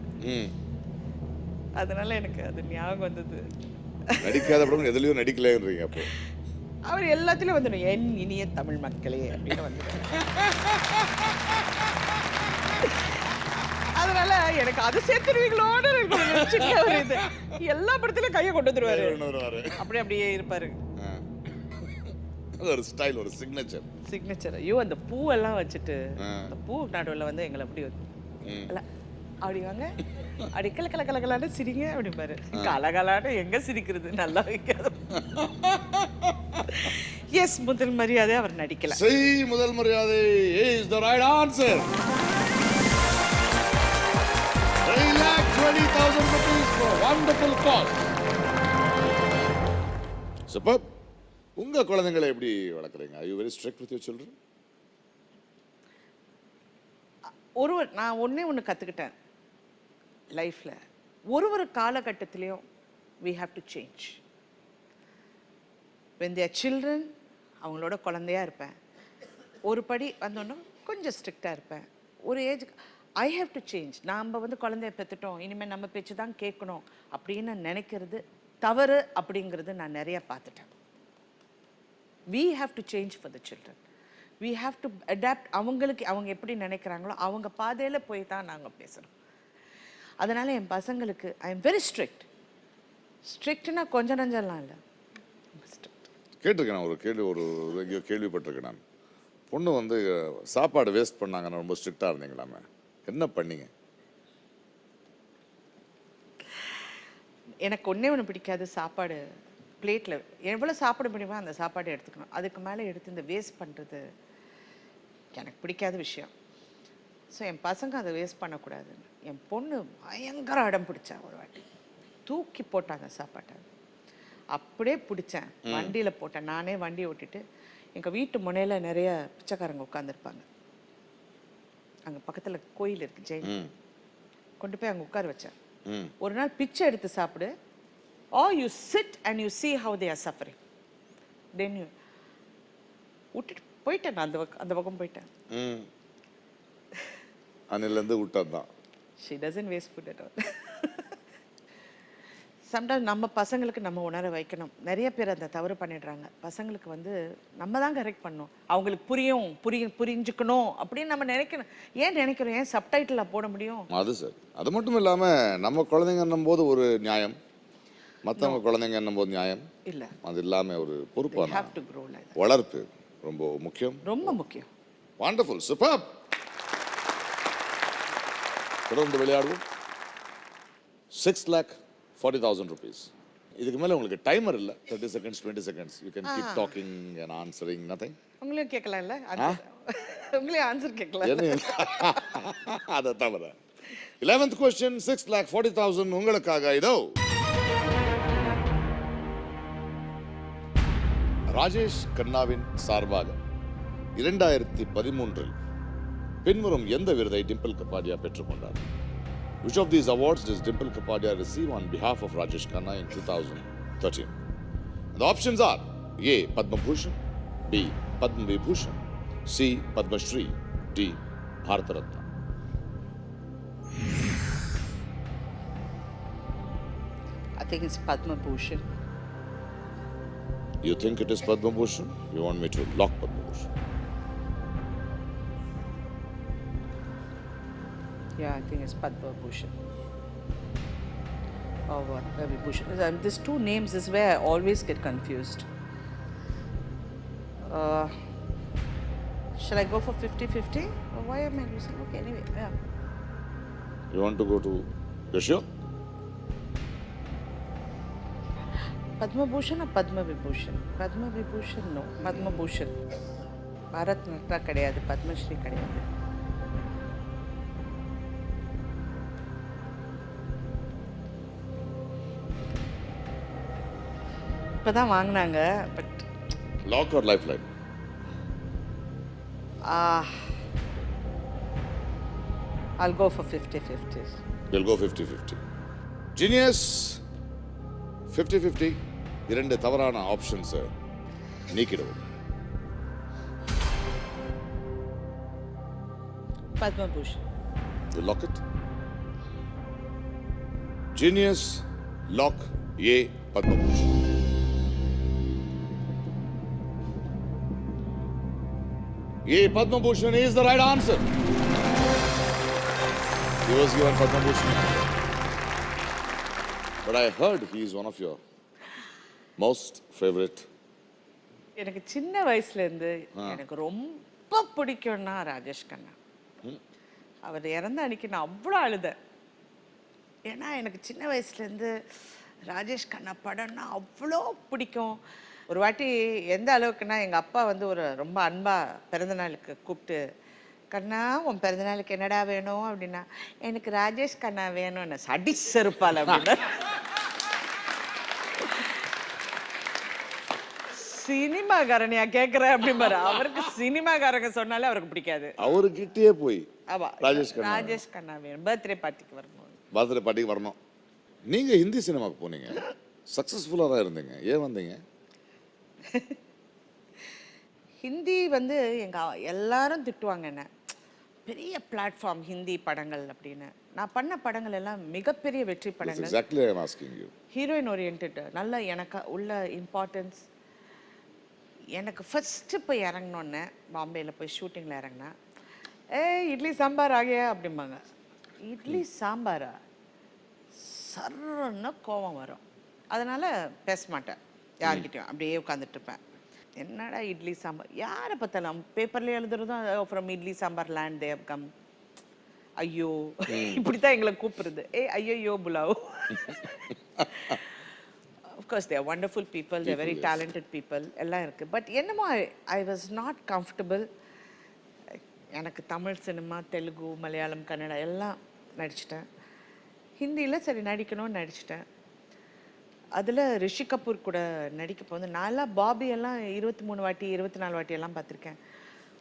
அதனால எனக்கு அது ஞாபகம் வந்தது. நடிக்காத படம் எதுலயும் நடிக்கலன்றீங்க. அப்போ அவர் எல்லாத்துலயும் வந்துடும், என் இனிய தமிழ் மக்களே அப்படின்னு வந்துடும். அதனால எனக்கு அது சேர்த்துருவீங்களோன்னு சின்ன ஒரு இது. எல்லா படத்திலும் கையை கொண்டு வந்துருவாரு, அப்படியே இருப்பாரு. ஒரு ஸ்டைல், ஒரு சிக்னேச்சர். ஐயோ அந்த பூவெல்லாம் வச்சுட்டு அந்த பூ நடுவில் வந்து எங்களை அப்படி அப்படி வாங்க, அப்படி கலக்கலான்னு சிரிங்க அப்படிப்பாரு. கலகலான்னு எங்க சிரிக்கிறது, நல்லா வைக்காது. எஸ், முதல் மரியாதை அவர் நடிக்கல. முதல் மரியாதை is the right answer. 3,20,000 rupees for wonderful cause. Superb. உங்க குழந்தைகளை எப்படி வளர்க்குறீங்க? Are you very strict with your children? நான் ஒன்று கற்றுக்கிட்டேன் லைஃப்பில். ஒரு காலகட்டத்திலையும் we have to change. when they are children அவங்களோட குழந்தையாக இருப்பேன். ஒரு படி வந்தோன்னா கொஞ்சம் ஸ்ட்ரிக்டாக இருப்பேன். ஒரு age I have to change. நாம் வந்து குழந்தைய பெற்றுட்டோம், இனிமேல் நம்ம பேச்சு தான் கேட்கணும் அப்படின்னு நினைக்கிறது தவறு அப்படிங்கிறது நான் நிறைய பார்த்துட்டேன். we have to change for the children. we have to adapt. அவங்களுக்கு அவங்க எப்படி நினைக்கிறாங்களோ அவங்க பாதையில் போய் தான் நாங்கள் பேசணும். அதனால் என் பசங்களுக்கு ஐ எம் வெரி ஸ்ட்ரிக்ட்னா கொஞ்சம் நஞ்சம்லாம் இல்லை. கேட்டிருக்கேன் ஒரு கேள்விப்பட்டிருக்கேன் நான். பொண்ணு வந்து சாப்பாடு வேஸ்ட் பண்ணாங்கன்னா ரொம்ப ஸ்ட்ரிக்டாக இருந்தீங்களாமே, என்ன பண்ணீங்க? எனக்கு ஒன்று பிடிக்காது, சாப்பாடு பிளேட்டில் எவ்வளோ சாப்பிட முடியுமோ அந்த சாப்பாடு எடுத்துக்கணும். அதுக்கு மேலே எடுத்து இந்த வேஸ்ட் பண்ணுறது எனக்கு பிடிக்காத விஷயம். ஸோ என் பசங்க அதை வேஸ்ட் பண்ணக்கூடாதுன்னு என் பொண்ணு பயங்கர அடம் பிடிச்சா. ஒரு வாட்டி தூக்கி போட்டாங்க சாப்பாட்டை, அப்படியே பிடிச்சேன், வண்டியில் போட்டேன். நானே வண்டி ஓட்டிட்டு எங்கள் வீட்டு முனையில் நிறைய பிச்சைக்காரங்க உட்காந்துருப்பாங்க. அங்கே பக்கத்தில் கோயில் இருக்குது, ஜெயின். கொண்டு போய் அங்கே உட்கார வச்சேன். ஒரு நாள் பிச்சை எடுத்து சாப்பிடு, or you sit and you see how they are suffering. then you விட்டுட்டு போயிட்டேன். நான் அந்த பக்கம் போயிட்டேன். அன்னிலேருந்து விட்டதான். she doesn't waste food at all. Sometimes நம்ம பசங்களுக்கு நம்ம உணர வைக்கணும். நிறைய பேர் அந்த தவறு பண்ணிடுறாங்க. பசங்களுக்கு வந்து நம்ம தான் கரெக்ட் பண்ணணும், அவங்களுக்கு புரிஞ்சுக்கணும் அப்படின்னு நம்ம நினைக்கணும். ஏன் நினைக்கிறோம்? ஏன் சப்டைட்டில் போட முடியும்? அது சரி. அது மட்டும் இல்லாமல் நம்ம குழந்தைங்கன்னும் போது ஒரு நியாயம், மற்றவங்க குழந்தைங்க என்னும்போது நியாயம் இல்லை. அது இல்லாமல் ஒரு பொறுப்பான வளர்ப்பு ரொம்ப முக்கியம். Wonderful, super. தொடர்ந்து விளையாடுவோம். 6,40,000 rupees. இதுக்கு மேலே உங்களுக்கு டைமர் இல்லை. 30 seconds, 20 seconds. You can keep talking and answering nothing. உங்களையும் கேட்கலாம் இல்லை? உங்களே ஆன்சர் கேட்கலாம். அதை தவிர 11th question, 6,40,000 உங்களுக்காக இதோ. ராஜேஷ் கண்ணாவின் சார்பாக 2013 பின்வரும் எந்த விருதை டிம்பிள் கபாடியா பெற்றுக்கொண்டார்? Which of these awards does Dimple Kapadia receive on behalf of Rajesh Khanna in 2013? The options are A. Padma Bhushan, B. Padma Vibhushan, C. Padma Shri, D. Bharat Ratna. I think it's Padma Bhushan. You think it is Padma Bhushan? You want me to lock Padma Bhushan? Yeah, I think it's Padma Bhushan. Or what? Vibhushan. There's two names. This is where I always get confused. Shall I go for 50-50? Or why am I losing? Okay, anyway, yeah. You want to go to Yashio? Padma Bhushan or Padma Vibhushan? Padma Vibhushan, no. Padma Bhushan. Bharat Ratna kadiyadu, Padma Shri kadiyadu. இப்போ தான் வாங்கினாங்க. But lock or lifeline? I'll go for 50-50. We'll go 50-50. Genius 50-50. இரண்டு தவறான ஆப்ஷன்ஸை நீக்கிடுவோம். Padma Bhushan. You lock it? Genius, lock, A, Padma Bhushan. A, Padma Bhushan is the right answer. He was given Padma Bhushan. But I heard he is one of your most favorite. எனக்கு சின்ன வயசுலேருந்து எனக்கு ரொம்ப பிடிக்கும்னா ராஜேஷ் கண்ணா. அவர் இறந்த அன்னைக்கு நான் அவ்வளோ அழுதேன். ஏன்னா எனக்கு சின்ன வயசுலேருந்து ராஜேஷ் கண்ணா படம்னா அவ்வளோ பிடிக்கும். ஒரு வாட்டி எந்த அளவுக்குன்னா எங்கள் அப்பா வந்து ஒரு ரொம்ப அன்பாக பிறந்தநாளுக்கு கூப்பிட்டு, கண்ணா உன் பிறந்தநாளுக்கு என்னடா வேணும் அப்படின்னா, எனக்கு ராஜேஷ் கண்ணா வேணும்னு சடி செருப்பால் அப்படின்னா. சினிமாக்காரனையா கேட்குறேன் அப்படிம்பாரு. அவருக்கு சினிமாக்காரங்க சொன்னாலே அவருக்கு பிடிக்காது. அவருக்கிட்டே போய் ஆமா, ராஜேஷ் கண்ணா வேணும் பர்த்டே பார்ட்டிக்கு வரும்போது. பர்த்டே பார்ட்டிக்கு வரணும். நீங்க ஹிந்தி சினிமாவுக்கு போனீங்க, சக்ஸஸ்ஃபுல்லாக தான் இருந்தீங்க, ஏன் வந்தீங்க? ஹிந்தி வந்து எல்லாரும் திட்டுவாங்க என்ன, பெரிய பிளாட்ஃபார்ம் ஹிந்தி படங்கள் அப்படின்னு. நான் பண்ண படங்கள் எல்லாம் மிகப்பெரிய வெற்றி படங்கள். Exactly I am asking you. Heroine orient, நல்ல எனக்கு உள்ள இம்பார்ட்டன்ஸ். எனக்கு ஃபஸ்ட்டு போய் இறங்கினோன்னே பாம்பேயில் போய் ஷூட்டிங்கில் இறங்கினேன். இட்லி சாம்பார் ஆகியா அப்படிம்பாங்க. இட்லி சாம்பாரா சர்ன்னு கோபம் வரும். அதனால் பேச மாட்டேன் யார்கிட்டையும், அப்படியே உட்காந்துட்டு இருப்பேன். என்னடா இட்லி சாம்பார், யாரை பார்த்தாலும் பேப்பர்லேயே எழுதுறதும் from idli sambar land they come. ஐயோ இப்படி தான் எங்களை கூப்பிடுறது. ஐயோ pulao. Of course, they are wonderful people, they are very talented people, எல்லாம் இருக்கு. பட் என்னமோ I was not comfortable. எனக்கு தமிழ் சினிமா, தெலுங்கு, மலையாளம், கன்னடா எல்லாம் நடிச்சிட்டேன். ஹிந்தியில் சரி நடிக்கணும்னு நடிச்சிட்டேன். அதில் ரிஷி கபூர் கூட நடிக்க போது நான்லாம் பாபி எல்லாம் 23 வாட்டி 24 வாட்டி எல்லாம் பார்த்துருக்கேன்.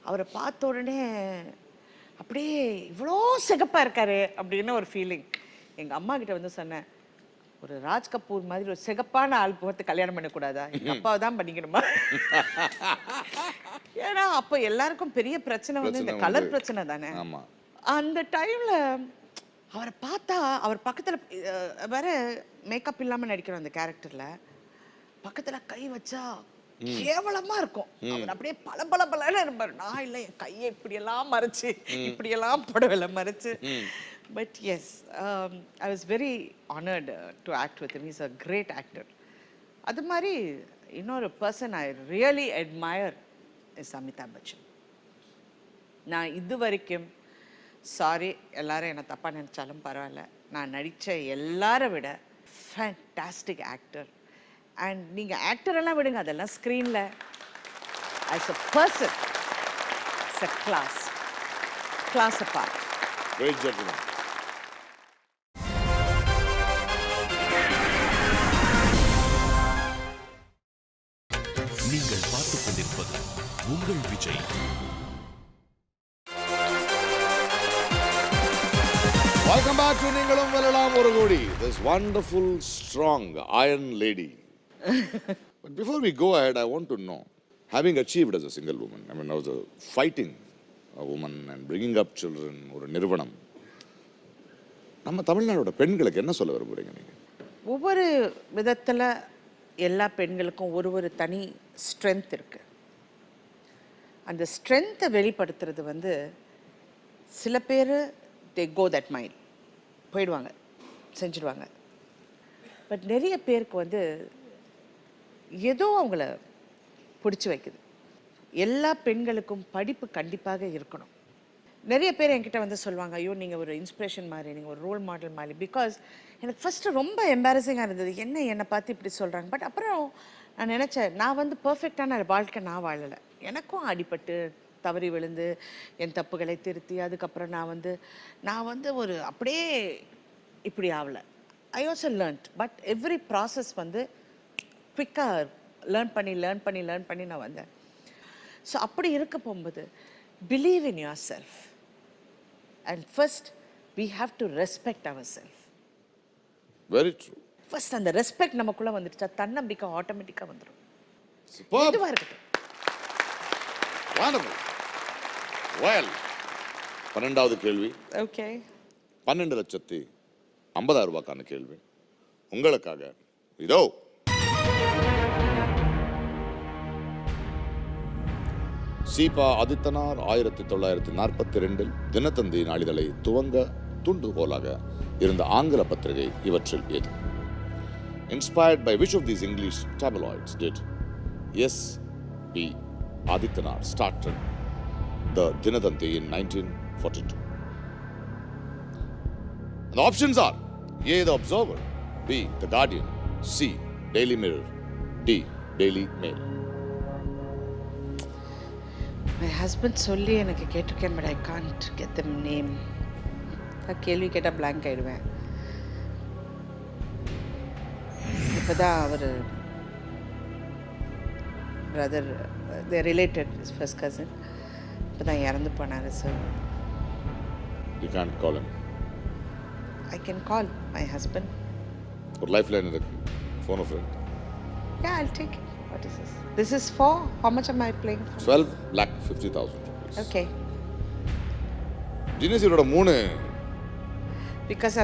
அவரை பார்த்த உடனே அப்படியே இவ்வளோ சிகப்பாக இருக்காரு அப்படின்னு ஒரு ஃபீலிங். எங்கள் அம்மா கிட்ட வந்து சொன்னேன், ஒரு ராஜ் கபூர் மாதிரி ஒரு சிகப்பான ஆள் பார்த்து கல்யாணம் பண்ணக்கூடாதா, எங்கள் அப்பாவை தான் பண்ணிக்கணுமா? ஏன்னா அப்போ எல்லாருக்கும் பெரிய பிரச்சனை வந்து இந்த கலர் பிரச்சனை தானே. அந்த டைமில் அவரை பார்த்தா, அவர் பக்கத்தில் வேற மேக்கப் இல்லாமல் நடிக்கிறோம் அந்த கேரக்டரில், பக்கத்தில் கை வச்சா கேவலமா இருக்கும். அவர் அப்படியே பல பல பலன்னு இருப்பார். நான் இல்லை, என் கையை இப்படியெல்லாம் மறைச்சு இப்படியெல்லாம் புடவைல மறைச்சு. But yes, I was very honored to act with him. He's a great actor. அது மாதிரி இன்னொரு person I really admire is Amitabh Bachchan. நான் இது வரைக்கும், சாரி எல்லாரும் என்னை தப்பாக நினச்சாலும் பரவாயில்ல, நான் நடித்த எல்லாரை விட ஃபேண்டாஸ்டிக் ஆக்டர். அண்ட் நீங்கள் ஆக்டரெல்லாம் விடுங்க, அதெல்லாம் ஸ்க்ரீனில் as a person it's a class apart. Great gentleman. நீங்கள் பார்த்துக் கொண்டிருப்பது உங்கள் விஜய். Welcome back to நீங்களும் வெல்லலாம் ஒரு கோடி. This wonderful, strong iron lady. But before we go ahead, I want to know, having achieved as a single woman, I mean, as a fighting a woman and bringing up children, ஒரு நிறுவனம், நம்ம தமிழ்நாடோட பெண்களுக்கு என்ன சொல்ல விரும்புறீங்க நீங்க? ஒவ்வொரு விதத்தில் எல்லா பெண்களுக்கும் ஒரு தனி ஸ்ட்ரென்த் இருக்குது. அந்த ஸ்ட்ரென்த்தை வெளிப்படுத்துறது வந்து சில பேர் they go that mile, போயிடுவாங்க, செஞ்சிடுவாங்க. பட் நிறைய பேருக்கு வந்து ஏதோ அவங்கள பிடிச்சி வைக்குது. எல்லா பெண்களுக்கும் படிப்பு கண்டிப்பாக இருக்கணும். நிறைய பேர் என்கிட்ட வந்து சொல்லுவாங்க, ஐயோ நீங்கள் ஒரு இன்ஸ்பிரேஷன் மாதிரி, நீங்கள் ஒரு ரோல் மாடல் மாதிரி. பிகாஸ் எனக்கு ஃபஸ்ட்டு ரொம்ப எம்பாரசிங்காக இருந்தது, என்னை பார்த்து இப்படி சொல்கிறாங்க. பட் அப்புறம் நான் நினச்சேன், நான் வந்து பர்ஃபெக்டான வாழ்க்கை நான் வாழலை. எனக்கும் அடிபட்டு தவறி விழுந்து என் தப்புகளை திருத்தி அதுக்கப்புறம் நான் வந்து ஒரு அப்படியே இப்படி ஆகலை. I also learnt. But every process வந்து குவிக்காக லேர்ன் பண்ணி நான் வந்தேன். ஸோ அப்படி இருக்க போகும்போது believe in yourself and first we have to respect ourself. Very true. First அந்த ரெஸ்பெக்ட் நமக்குள்ளே வந்துடுச்சா தன்னம்பிக்கை ஆட்டோமேட்டிக்காக வந்துடும். Superb. இதுவாக இருக்கட்டும். Wonderful. Well, 12வது கேள்வி. ஓகே. 12,50,000 ரூபாய்க்கான கேள்வி உங்களுக்காக இதோ. சீபா ஆதித்தனார் 1942 தினத்தந்தி நாளிதழை துவங்க தூண்டுகோலாக இருந்த ஆங்கில பத்திரிகை இவற்றில் எது? Inspired by which of these English tabloids did S.B. Adityanar started the Dinathanthi in 1942? And the options are A. The Observer, B. The Guardian, C. Daily Mirror, D. Daily Mail. My husband சொல்லி எனக்கு கேட்டிருக்கேன், but I can't get the name. கேள்வி கேட்டால் blank ஆகிடுவேன். இப்போ தான் அவர் brother related first cousin இப்போ தான் இறந்து போனார். So You can't call him. I can call my husband. ஒரு லைஃப் லைன் இருக்கு. Phone of friend. Yeah, I'll take it. What is this? This is for how much am I playing for? 12,50,000 rupees. Okay. Genius இவரோட 3 Because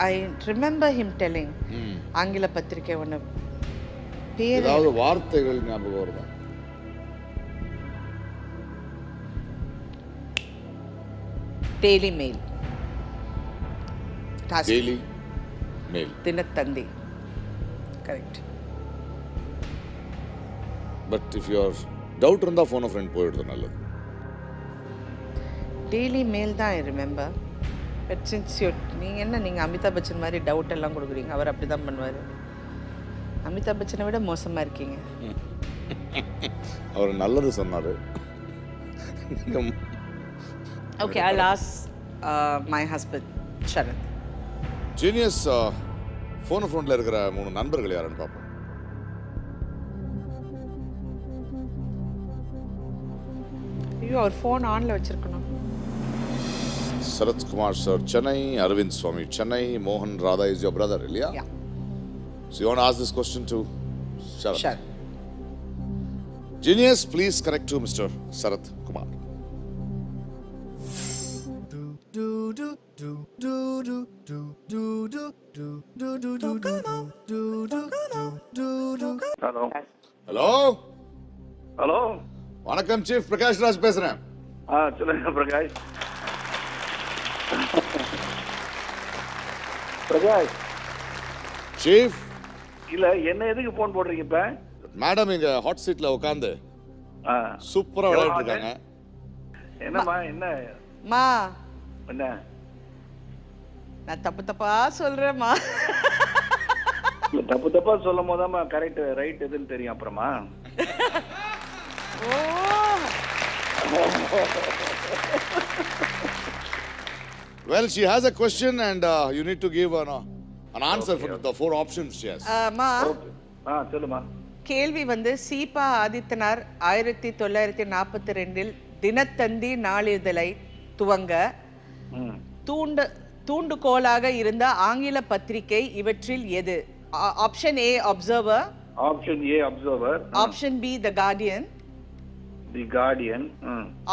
I remember him telling ஆங்கில பத்திரிக்கை ஒன்று பேர் ஏதாவது வார்த்தைகள் ஞாபகம் வருதா? Daily Mail. Daily Mail. Dinathanthi. Correct. But if your doubt இருந்தால் ஃபோன் ஃப்ரெண்ட் போயிடுறது நல்லது. டெய்லி மெயில் தான் ஐ ரிமெம்பர். பட் சின்ஸ் நீங்கள் அமிதாப் பச்சன் மாதிரி டவுட் எல்லாம் கொடுக்குறீங்க. அவர் அப்படி தான் பண்ணுவார். அமிதாப் பச்சனை விட மோசமாக இருக்கீங்க. அவர் நல்லது சொன்னார். Okay, I lost my husband Sarath. Genius phone ஃப்ரெண்டில் இருக்கிற 3 நண்பர்கள் யாருன்னு பார்ப்போம். ஐயோ, அவர் ஃபோன் ஆனில் வச்சுருக்கணும். சரத் குமார் சார் சென்னை, அரவிந்த் சுவாமி சென்னை, மோகன் ராதா இஸ் யுவர் பிரதர் இல்லையா? Yeah. So you want to ask this question to Sharath? Sure. Genius, please correct to Mr. Sarath Kumar. Hello hello hello வணக்கம் சீஃப் பிரகாஷ் ராஜ் பேசுறேன். சொல்லுங்க பிரகாஷ். பிரகாஷ் சீஃப் இல்ல என்ன எதுக்கு போன் போடுறீங்க இப்ப? மேடம் இங்க ஹாட் சீட்ல உட்கார்ந்து சூப்பரா விளையாடிட்டு இருக்காங்க. என்னம்மா என்ன மா என்ன நான் தப்பா சொல்றேம்மா. தப்பு தப்பா சொல்லும் போதாம்மா கரெக்ட் ரைட் எதுன்னு தெரியும் அப்புறமா. ஓ Well, she has a question and you need to give an answer for the 4 options she has. மா சொல்லுமா. கேள்வி சீபா ஆதித்தனார் 1942 தினத்தந்தி நாளிதழை துவங்க தூண்டுகோலாக இருந்த ஆங்கில பத்திரிகை இவற்றில் எது? Option A Observer, option A Observer, option B the Guardian, the Guardian,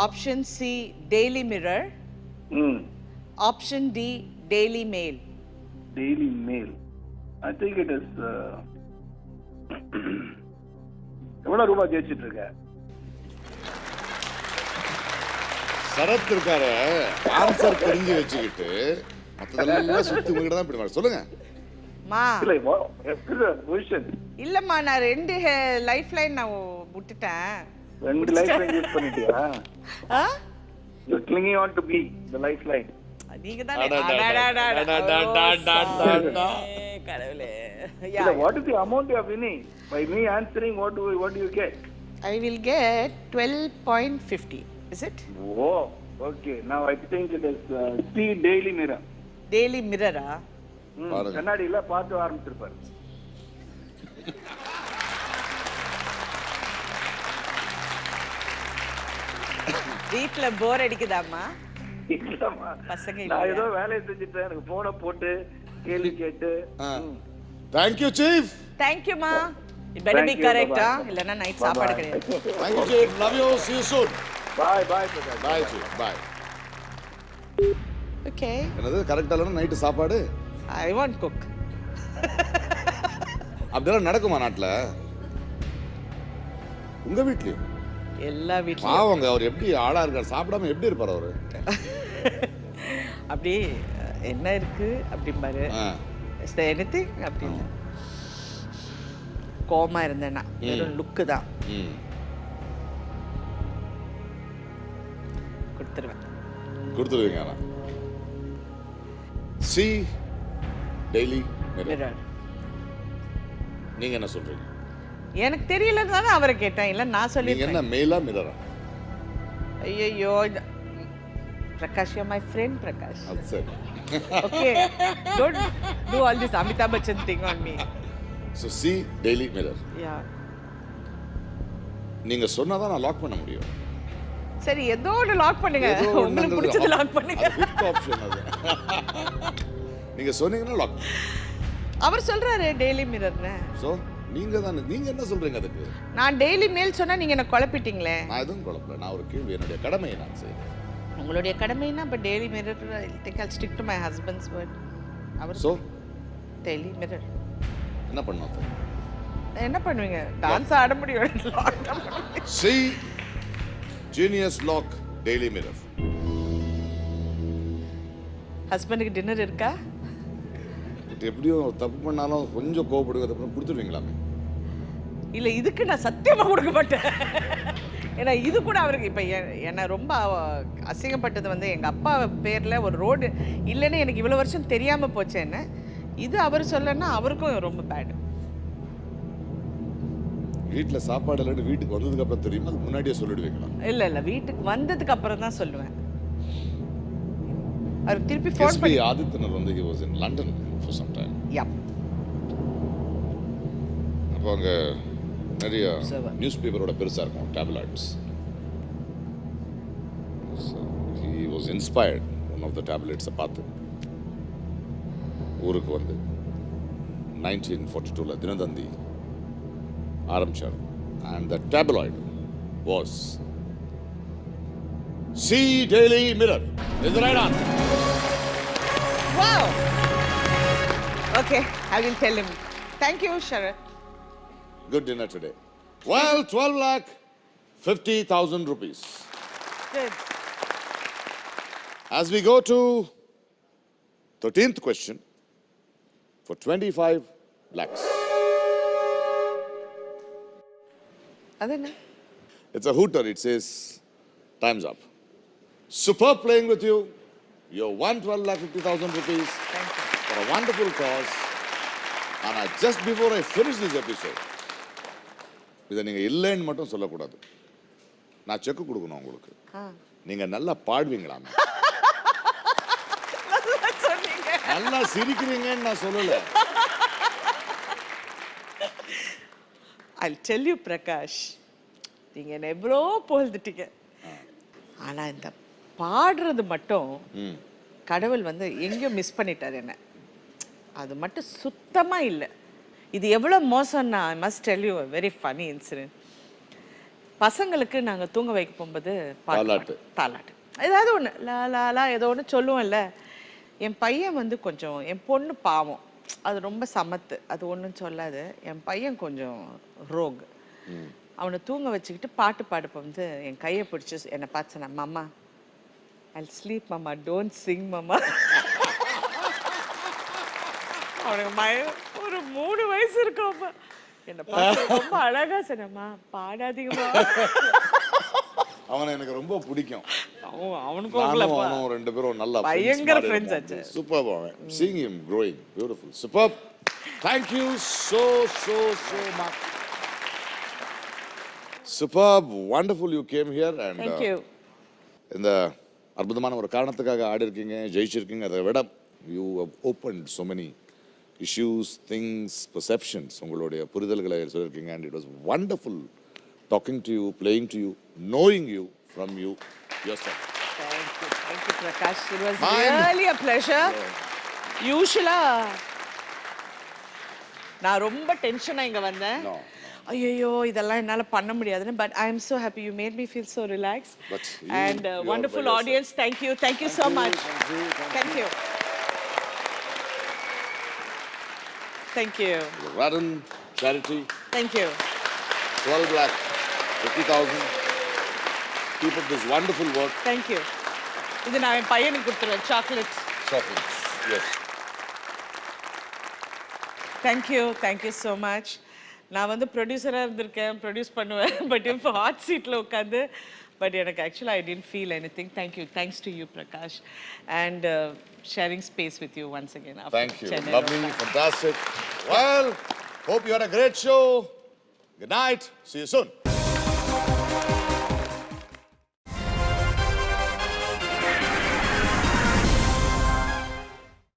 option C Daily Mirror, option D Daily Mail. Daily Mail. I think it is எவ்வளவு ரூபாய் ஜெயிச்சிட்டு இருக்க? சரத் இருக்காரு ஆன்சர் தெரிஞ்சு வச்சுக்கிட்டு மத்ததெல்லாம் சுத்தி உங்ககிட்ட தான் பிடிவாங்க. சொல்லுங்க மா. இல்ல பொசிஷன் இல்லம்மா, நான் 2 லைஃப் லைன் நான் விட்டுட்டேன். 2 லைஃப் லைன் யூஸ் பண்ணிட்டியா? You are clinging on to me, the lifeline. நீங்க தான் கடவுளே. What is the amount you are winning? By me answering, what do you get? I will get 12.50. Is it? Oh, okay. Now I think it is see Daily Mirror. Daily Mirror. பாருங்க. கண்ணாடியில பார்த்து ஆரம்பிச்சிருப்பாரு. வீட்ல போர் அடிக்குதாம்மா? இல்லம்மா, பசங்க நான் இல்லையா? ஏதோ வேலையை செஞ்சுட்டேன், எனக்கு போனை போட்டு கேள்வி கேட்டு. Thank you chief. தேங்க்யூமா. It better be Thank you, correct, bye-bye. இல்லைன்னா நைட் Bye-bye. சாப்பாடு கிடையாது. Thank you chief. Love you. see you soon. Bye bye Prakash. Bye chief. Bye. Okay, என்னது கரெக்டா இல்லைன்னா நைட்டு சாப்பாடு I won't cook. அப்படியெல்லாம் நடக்குமா நாட்டுல? உங்க வீட்லயும் எல்லா வீட்லயும் பாவங்க, அவர் எப்படி ஆளா இருக்கார், சாப்பிடாம எப்படி இருப்பார் அவரு? அப்படி என்ன இருக்கு அப்படிம்பாரு. ஆ. Is there anything அப்படின்னு கோமா இருந்தேன்னா வெறும் லுக்கு தான் ம். கொடுத்துருவேன். கொடுத்துருவீங்க. ஆனா சி டெய்லி Mirror. நீங்க என்ன சொல்றீங்க? எனக்கு தெரியலன்னு தானே அவரை கேட்டேன், இல்லை நான் நீங்க சொல்லியிருக்கேன். என்ன மெயிலா மிரரா? ஐயோ Prakash, you my friend Prakash. அது சரி. Okay, don't do all this Amitabh Bachchan thing on me. So see Daily Mirror. Yeah, நீங்க சொன்னாதான் நான் லாக் பண்ண முடியும். சரி ஏதோ ஒன்று லாக் பண்ணுங்க. ஏதோ உங்களுக்கு பிடிச்சது லாக் பண்ணுங்க. ஃபிஃப்த் ஆப்ஷன் அது. நீங்க சொன்னீங்கன்னா லாக். அவர் சொல்றாரு டெய்லி மிரர்னு. ஸோ நீங்க தானே, நீங்க என்ன சொல்றீங்க அதுக்கு? நான் டெய்லி மெயில் சொன்னா நீங்க என்ன குழப்பிட்டீங்களே. நான் எதுவும் குழப்பல. நான் ஒரு கேள்வி, என்னுடைய கடமையை நான் செய்யறேன். உங்களுடைய கடமைனா இப்போ Daily Mirror I think I stick to my husband's word. அவர் ஸோ டெய்லி மிரர் என்ன பண்ணணும் அது? என்ன பண்ணுவீங்க? டான்ஸ் ஆட முடியும். C genius lock Daily Mirror. ஹஸ்பண்டுக்கு டின்னர் இருக்கா? இது எப்படியும் தப்பு பண்ணாலும் கொஞ்சம் கோவப்படுங்க, அப்புறம் கொடுத்துருவீங்களாமே. இல்ல இதுக்கு நான் சத்தியமா கொடுக்க மாட்டேன். ஏன்னா இது கூட அவருக்கு இப்போ என்னை ரொம்ப அசிங்கப்பட்டது வந்து எங்கள் அப்பா பேரில் ஒரு ரோடு இல்லைன்னு எனக்கு இவ்வளோ வருஷம் தெரியாமல் போச்சு. என்ன இது அவர் சொல்லன்னா அவருக்கும் ரொம்ப பேடு. வீட்டில் சாப்பாடு இல்லைன்னு வீட்டுக்கு வந்ததுக்கு அப்புறம் தெரியுமா, அது முன்னாடியே சொல்லிடுவீங்களா? இல்லை இல்லை, வீட்டுக்கு வந்ததுக்கு அப்புறம் தான் சொல்லுவேன். அவர் திருப்பி ஃபோன் எஸ்பி பண்ணி ஆதித்யநாத் வந்து he was in London for some time. யா அப்போ அங்கே நிறைய Observer. நியூஸ் பேப்பரோட பெருசாக இருக்கும் tablets. he was inspired one of the tablets-அ பார்த்து ஊருக்கு வந்து 1942 தினதந்தி ஆரம்பிச்சார். and the tabloid was See Daily Mirror. Is the right answer. Wow. Okay, I will tell him. Thank you, Sharat. Good dinner today. Well, 12,50,000 rupees. Good. As we go to 13th question for 25 lakhs. Adana. It's a hooter. It says, time's up. Superb playing with you. You won 12,50,000 rupees Thank you. for a wonderful cause. And just before I finish this episode, இதை நீங்கள் இல்லைன்னு மட்டும் சொல்லக்கூடாது. நான் check கொடுக்கணும் உங்களுக்கு. நீங்க நல்லா பாடுவீங்களாமே. நல்லா சிரிக்கிறீங்கன்னு நான் சொல்லல. I'll tell you, Prakash. நீங்க என்ன எவ்வளோ புகழ்ந்துட்டீங்க. ஆனா இந்த பாடுறது மட்டும் கடவுள் வந்து எங்கேயோ மிஸ் பண்ணிட்டார் என்ன. அது மட்டும் சுத்தமா இல்லை. இது எவ்வளோ மோசம்னா, I must tell you very funny incident. பசங்களுக்கு நாங்கள் தூங்க வைக்க போகும்போது தாலாட்டு. தாலாட்டு ஏதாவது ஒன்று லா லா லா ஏதோ ஒன்று சொல்லுவோம்ல. என் பையன் வந்து கொஞ்சம், என் பொண்ணு பாவம், அது ரொம்ப சமத்து, அது ஒன்றும் சொல்லாது. என் பையன் கொஞ்சம் ரோக். அவனை தூங்க வச்சுக்கிட்டு பாட்டு பாடுப்ப வந்து என் கையை பிடிச்சி என்னை பார்த்து சொன்னான், மாமா I'll sleep மாமா, டோன்ட் சிங் மாமா. அவனுக்கு ஒரு 3 வயசு இருக்கும். அப்ப என்னை பார்த்து ரொம்ப அழகா சொன்னம்மா, பாடாதீங்கம்மா. அவனை எனக்கு ரொம்ப பிடிக்கும். அவனுக்கும் அவனும் ரெண்டு பேரும் நல்லா பயங்கர ஃப்ரெண்ட்ஸ் ஆச்சு. Superb அவன். Seeing him growing, beautiful. Superb. Thank you so much. Superb, wonderful you came here and Thank you. இந்த அற்புதமான ஒரு காரணத்துக்காக ஆடி இருக்கீங்க, ஜெயிச்சிருக்கீங்க. அதை விட you have opened so many issues, things, perceptions. உங்களுடைய புரிதல்களை சொல்லியிருக்கீங்க and it was wonderful talking to you, playing to you, knowing you from you. yourself. Thank you, Prakash. It was Mine. really a pleasure. யூஷுவலா நான் ரொம்ப டென்ஷனா இங்க வந்தேன். No. ஐயோ இதெல்லாம் என்னால பண்ண முடியாதுன்னு but I am so happy you made me feel so relaxed. But you- and you are wonderful by yourself. audience. Thank you so much. Thank you. Thank you. Radhan Charity, Thank you. 12 lakh, 50,000. Keep up this wonderful work. Thank you. இது நான் என் பையனுக்கு கொடுத்துருவேன் chocolates. Chocolates. Yes. Thank you so much. நான் வந்து ப்ரொடியூசராக இருந்திருக்கேன், produce பண்ணுவேன். But இப்போ hot சீட்டில் உட்காந்து பட் எனக்கு ஆக்சுவலாக I didn't feel anything. Thanks to you Prakash and sharing space with you once again. Thank you. Lovely, fantastic. Well, hope you had a great show. Good night. See you soon.